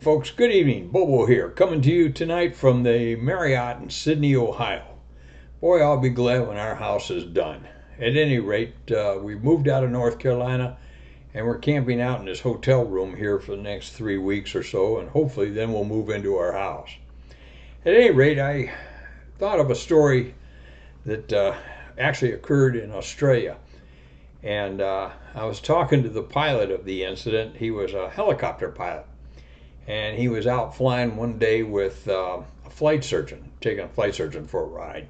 Folks, good evening. Bobo here, coming to you tonight from the Marriott in Sydney, Ohio. Boy, I'll be glad when our house is done. At any rate, we moved out of North Carolina and we're camping out in this hotel room here for the next 3 weeks or so, and hopefully then we'll move into our house. At any rate, I thought of a story that actually occurred in Australia. And I was talking to the pilot of the incident. He was a helicopter pilot. And he was out flying one day with a flight surgeon, taking a flight surgeon for a ride.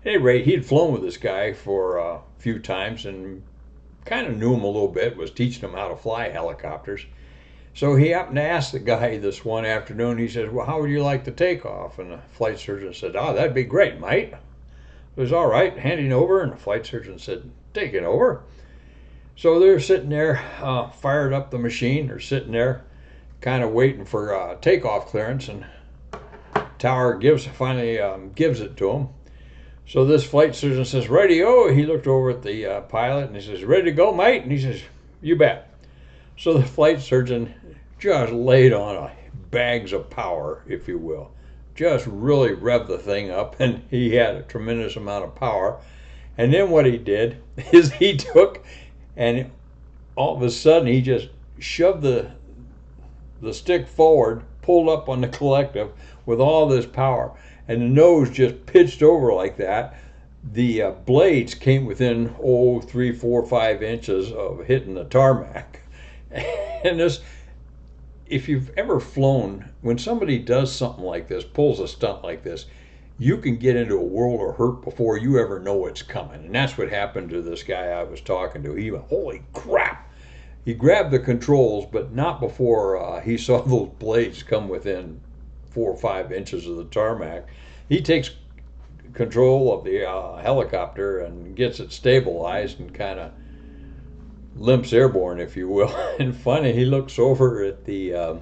At any rate, he had flown with this guy for a few times and kind of knew him a little bit, was teaching him how to fly helicopters. So he happened to ask the guy this one afternoon, he says, well, how would you like the takeoff? And the flight surgeon said, oh, that'd be great, mate. It was all right, handing over, and the flight surgeon said, take it over. So they're sitting there, fired up the machine, they're sitting there, kind of waiting for takeoff clearance, and tower finally gives it to him. So this flight surgeon says, ready-o. He looked over at the pilot and he says, ready to go, mate? And he says, you bet. So the flight surgeon just laid on bags of power, if you will. Just really revved the thing up, and he had a tremendous amount of power. And then what he did is he took, and all of a sudden he just shoved the stick forward, pulled up on the collective with all this power, and the nose just pitched over like that. The blades came within 3, 4, 5 inches of hitting the tarmac. And this, if you've ever flown, when somebody does something like this, pulls a stunt like this, you can get into a world of hurt before you ever know it's coming. And that's what happened to this guy I was talking to. He went, holy crap! He grabbed the controls, but not before he saw those blades come within 4 or 5 inches of the tarmac. He takes control of the helicopter and gets it stabilized and kind of limps airborne, if you will. And finally, he looks over at the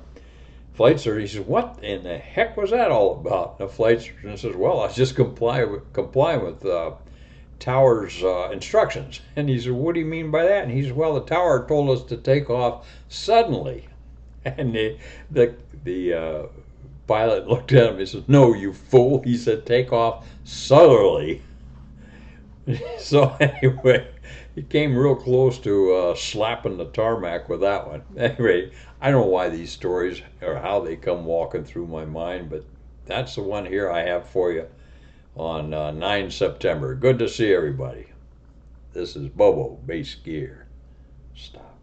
flight surgeon. He says, what in the heck was that all about? And the flight surgeon says, well, I was just complying with tower's instructions. And he said, what do you mean by that? And he said, well, the tower told us to take off suddenly. And the pilot looked at him. He said, no, you fool. He said, take off southerly. So anyway, he came real close to slapping the tarmac with that one. Anyway, I don't know why these stories or how they come walking through my mind, but that's the one here I have for you on 9 September. Good to see everybody. This is Bobo Base Gear. Stop.